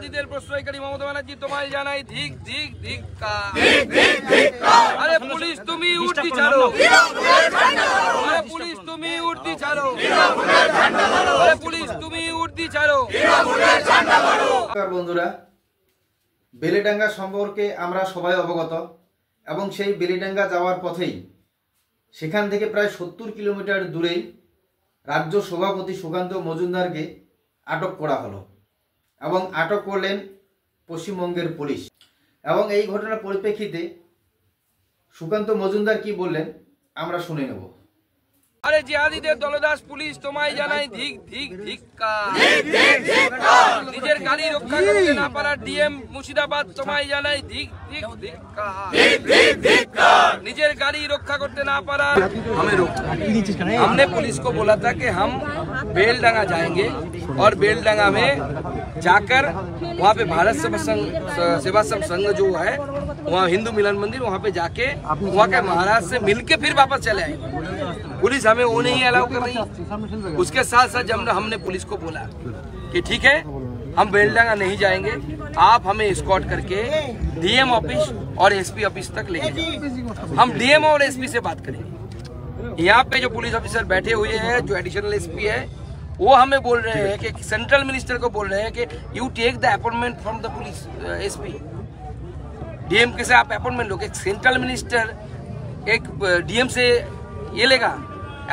জিহাদিদের প্রশ্রয়কারী মমতা ব্যানার্জি তোমায় জানাই ধিক ধিক ধিক্কার। আরে পুলিশ তুমি উর্দি ছাড়ো, আরে পুলিশ তুমি উর্দি ছাড়ো, আরে পুলিশ তুমি উর্দি ছাড়ো। বন্ধুরা, বেলেডাঙ্গা সম্পর্কে আমরা সবাই অবগত এবং সেই বেলেডাঙ্গা যাওয়ার পথেই সেখান থেকে প্রায় 70 কিলোমিটার দূরেই রাজ্য সভাপতি সুকান্ত মজুমদারকে আটক করা হলো এবং আটক করলেন পশ্চিমবঙ্গের পুলিশ। এবং এই ঘটনার পরিপ্রেক্ষিতে সুকান্ত মজুমদার কি বললেন আমরা শুনে নেব। আরে জিহাদিদের দলদাস পুলিশ তোমায় জানাই ধিক ধিক ধিক্কার। নিজের গাড়ি রক্ষা করতে না পারা ডিএম মুর্শিদাবাদ তোমায় জানাই ধিক ধিক ধিক্কার। নিজের गाड़ी रक्षा करते ना पारा हमें रोका। हमने पुलिस को बोला था कि हम बेलडंगा जाएंगे और बेलडंगा में जाकर वहाँ पे भारत सेवा संघ जो है वहाँ हिंदू मिलन मंदिर वहाँ पे जाके वहाँ के महाराज से मिलके फिर वापस चले आएंगे। पुलिस हमें वो नहीं अलाउ कर रही। उसके साथ साथ जब हमने पुलिस को बोला कि ठीक है हम बेलडंगा नहीं जाएंगे, आप हमें एस्कॉर्ट करके डीएम ऑफिस और एसपी ऑफिस तक ले जाओ। हम डीएम और एसपी से बात करेंगे। यहाँ पे जो पुलिस ऑफिसर बैठे हुए हैं, जो एडिशनल एसपी है, वो हमें बोल रहे हैं कि सेंट्रल मिनिस्टर को बोल रहे हैं कि you take the appointment from the police SP. DM के से आप अपॉइंटमेंट लोगे। सेंट्रल मिनिस्टर एक डीएम से ये लेगा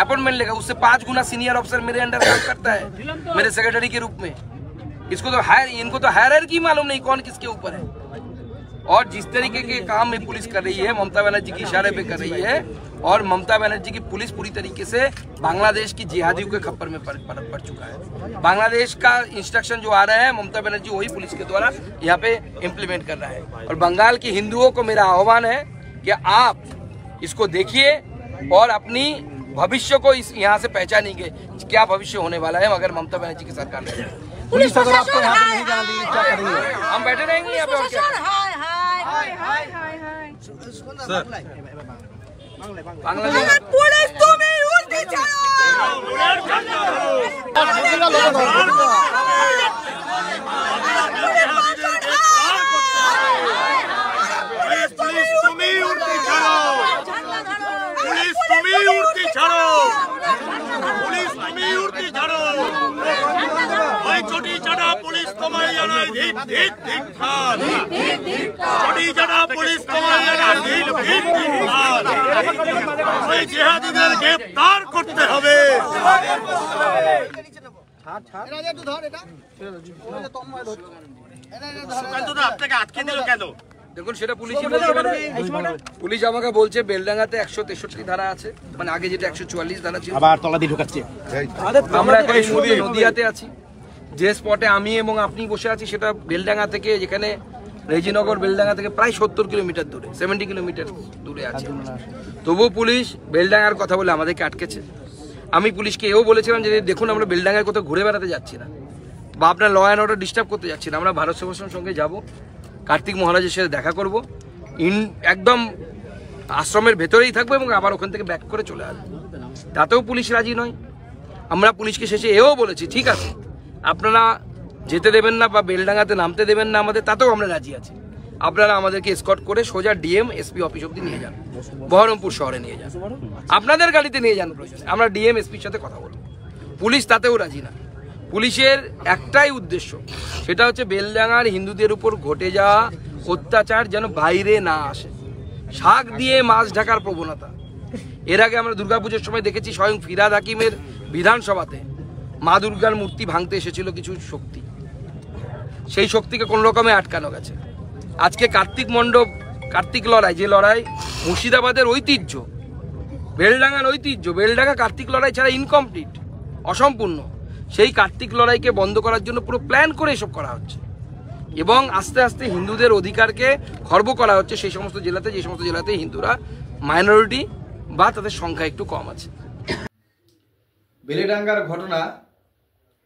अपॉइंटमेंट लेगा, उससे 5 गुना सीनियर ऑफिसर मेरे अंडर काम करता है, मेरे सेक्रेटरी के रूप में। इसको तो इनको तो हायरार्की मालूम नहीं कौन किसके ऊपर है। और जिस तरीके के काम में पुलिस कर रही है, ममता बनर्जी की इशारे पे कर रही है, और ममता बनर्जी की पुलिस पूरी तरीके से बांग्लादेश की जिहादियों के खप्पर में पड़ चुका है। बांग्लादेश का इंस्ट्रक्शन जो आ रहा है, ममता बनर्जी वही पुलिस के द्वारा यहाँ पे इम्प्लीमेंट कर रहा है। और बंगाल के हिंदुओं को मेरा आह्वान है कि आप इसको देखिए और अपनी भविष्य को इस यहाँ से पहचानेंगे क्या भविष्य होने वाला है अगर ममता बनर्जी की सरकार नहीं। पुलिस अगर आपको यहाँ पे नहीं जाने देगी क्या करेंगे? हम बैठे रहेंगे यहाँ पे और क्या? बांग्लादेश पुलिस तुम्हें उल्टी चलो। पुलिस तुम्हें उल्टी चलो, पुलिस तुम्हें उल्टी चलो, पुलिस तुम्हें उल्टी चलो। भाई छोटी चढ़ा पुलिस तुम्हारी जाना धिक धिक धिक्कार। छोटी चढ़ा पुलिस तुम्हारी जाना धिक धिक धिक्कार। भाई जिहादीদের গ্রেফতার করতে হবে। সুকান্তদা আপনাকে আটকে দিল কেন? দেখুন সেটা পুলিশই বলতে পারবে। পুলিশ আমাকে বলছে বেলডাঙ্গাতে 163 ধারা আছে, মানে আগে যেটা 144 ধারা ছিল। আবার তলা দিয়ে ঢুকাচ্ছে। আমরা এখন নদিয়াতে আছি। যে স্পটে আমি এবং আপনি বসে আছি সেটা বেলডাঙ্গা থেকে, যেখানে রেজিনগর বেলডাঙ্গা থেকে প্রায় 70 কিলোমিটার দূরে, 70 কিলোমিটার দূরে আছে। তবুও পুলিশ বেলডাঙ্গার কথা বলে আমাদেরকে আটকেছে। আমি পুলিশকে এও বলেছিলাম যে দেখুন আমরা বেলডাঙ্গায় কোথাও ঘুরে বেড়াতে যাচ্ছি না, বা আপনার ল অ্যান্ড অর্ডার ডিস্টার্ব করতে যাচ্ছি না। আমরা ভারত সেবাশ্রমের সঙ্গে যাব, কার্তিক মহারাজের সাথে দেখা করব, একদম আশ্রমের ভেতরেই থাকবো এবং আবার ওখান থেকে ব্যাক করে চলে আসবো। তাতেও পুলিশ রাজি নয়। আমরা পুলিশকে শেষে এও বলেছি ঠিক আছে আপনারা যেতে দেবেন না বা বেলডাঙ্গাতে নামতে দেবেন না আমাদের, তাতেও আমরা রাজি আছি। আপনারা আমাদেরকে এসকর্ট করে সোজা ডিএম এসপি অফিস অব্দি নিয়ে যান, বহরমপুর শহরে নিয়ে যান, আপনাদের গাড়িতে নিয়ে যান প্রয়োজনে। আমরা ডিএম এসপির সাথে কথা বলবো। পুলিশ তাতেও রাজি না। পুলিশের একটাই উদ্দেশ্য, সেটা হচ্ছে বেলডাঙ্গার হিন্দুদের উপর ঘটে যাওয়া অত্যাচার যেন বাইরে না আসে। শাক দিয়ে মাছ ঢাকার প্রবণতা। এর আগে আমরা দুর্গাপুজোর সময় দেখেছি স্বয়ং ফিরহাদ হাকিমের বিধানসভাতে মা দুর্গার মূর্তি ভাঙতে এসেছিল কিছু শক্তি, সেই শক্তিকে কোন রকমে আটকানো গেছে। আজকে কার্তিক মণ্ডপ, কার্তিক লড়াই, যে লড়াই মুর্শিদাবাদের ঐতিহ্য, বেলডাঙ্গার ঐতিহ্য, বেলডাঙ্গা কার্তিক লড়াই ছাড়া ইনকমপ্লিট, অসম্পূর্ণ। সেই কার্তিক লড়াইকে বন্ধ করার জন্য পুরো প্ল্যান করে এসব করা হচ্ছে এবং আস্তে আস্তে হিন্দুদের অধিকারকে খর্ব করা হচ্ছে সেই সমস্ত জেলাতে, যে সমস্ত জেলাতে হিন্দুরা মাইনরিটি বা তাদের সংখ্যা একটু কম আছে। বেলেডাঙ্গার ঘটনা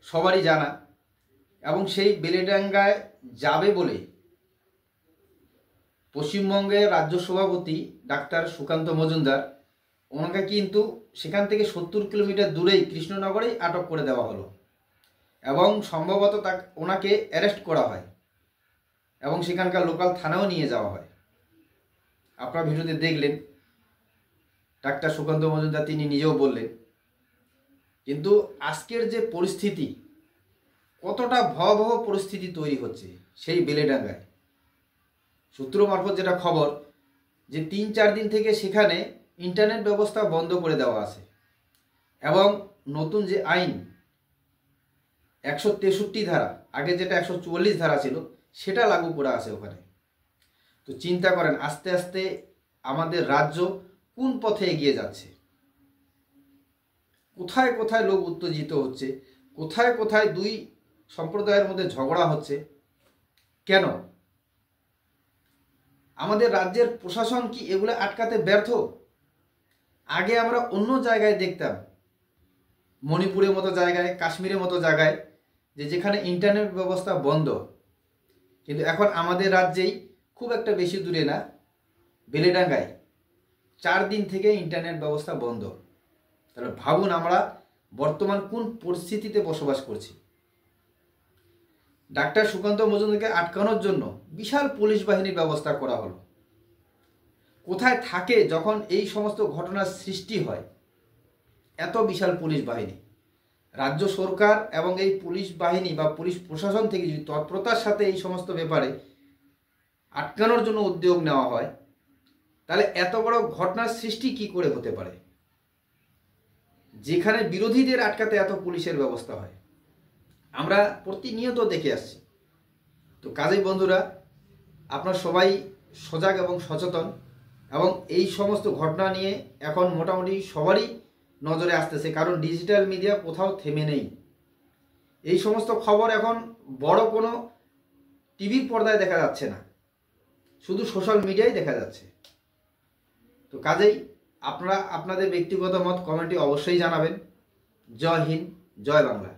সবারই জানা এবং সেই বেলেডাঙ্গায় যাবে বলে পশ্চিমবঙ্গের রাজ্য সভাপতি ডাক্তার সুকান্ত মজুমদার, ওনাকে কিন্তু সেখান থেকে 70 কিলোমিটার দূরেই কৃষ্ণনগরেই আটক করে দেওয়া হলো এবং সম্ভবত ওনাকে অ্যারেস্ট করা হয়। এবং সেখানকার লোকাল থানাও নিয়ে যাওয়া হয়। আপনারা ভিডিওতে দেখলেন, ডাক্তার সুকান্ত মজুমদার তিনি নিজেও বললেন। কিন্তু আজকের যে পরিস্থিতি, কতটা ভয়াবহ পরিস্থিতি তৈরি হচ্ছে সেই বেলেডাঙ্গায়, সূত্র মারফত যেটা খবর যে 3-4 দিন থেকে সেখানে ইন্টারনেট ব্যবস্থা বন্ধ করে দেওয়া আছে এবং নতুন যে আইন 163 ধারা, আগে যেটা 144 ধারা ছিল, সেটা লাগু করা আছে ওখানে। তো চিন্তা করেন আস্তে আস্তে আমাদের রাজ্য কোন পথে এগিয়ে যাচ্ছে। কোথায় কোথায় লোক উত্তেজিত হচ্ছে, কোথায় কোথায় দুই সম্প্রদায়ের মধ্যে ঝগড়া হচ্ছে। কেন? আমাদের রাজ্যের প্রশাসন কি এগুলো আটকাতে ব্যর্থ? আগে আমরা অন্য জায়গায় দেখতাম, মণিপুরের মতো জায়গায়, কাশ্মীরের মতো জায়গায়, যেখানে ইন্টারনেট ব্যবস্থা বন্ধ। কিন্তু এখন আমাদের রাজ্যেই খুব একটা বেশি দূরে না, বেলেডাঙ্গায় 4 দিন থেকে ইন্টারনেট ব্যবস্থা বন্ধ। তাহলে ভাবুন আমরা বর্তমান কোন পরিস্থিতিতে বসবাস করছি। ডাক্তার সুকান্ত মজুমদারকে আটকানোর জন্য বিশাল পুলিশ বাহিনীর ব্যবস্থা করা হলো। কোথায় থাকে যখন এই সমস্ত ঘটনার সৃষ্টি হয় এত বিশাল পুলিশ বাহিনী? রাজ্য সরকার এবং এই পুলিশ বাহিনী বা পুলিশ প্রশাসন থেকে যদি তৎপরতার সাথে এই সমস্ত ব্যাপারে আটকানোর জন্য উদ্যোগ নেওয়া হয়, তাহলে এত বড় ঘটনার সৃষ্টি কি করে হতে পারে, যেখানে বিরোধীদের আটকাতে এত পুলিশের ব্যবস্থা হয়? আমরা প্রতিনিয়ত দেখে আসছি। তো কাজেই বন্ধুরা, আপনারা সবাই সজাগ এবং সচেতন, এবং এই সমস্ত ঘটনা নিয়ে এখন মোটামুটি সবারই নজরে আসতেছে, কারণ ডিজিটাল মিডিয়া কোথাও থেমে নেই। এই সমস্ত খবর এখন বড় কোনো টিভির পর্দায় দেখা যাচ্ছে না, শুধু সোশ্যাল মিডিয়ায় দেখা যাচ্ছে। তো কাজেই আপনারা আপনাদের ব্যক্তিগত মত কমেন্টে অবশ্যই জানাবেন। জয় হিন্দ, জয় বাংলা।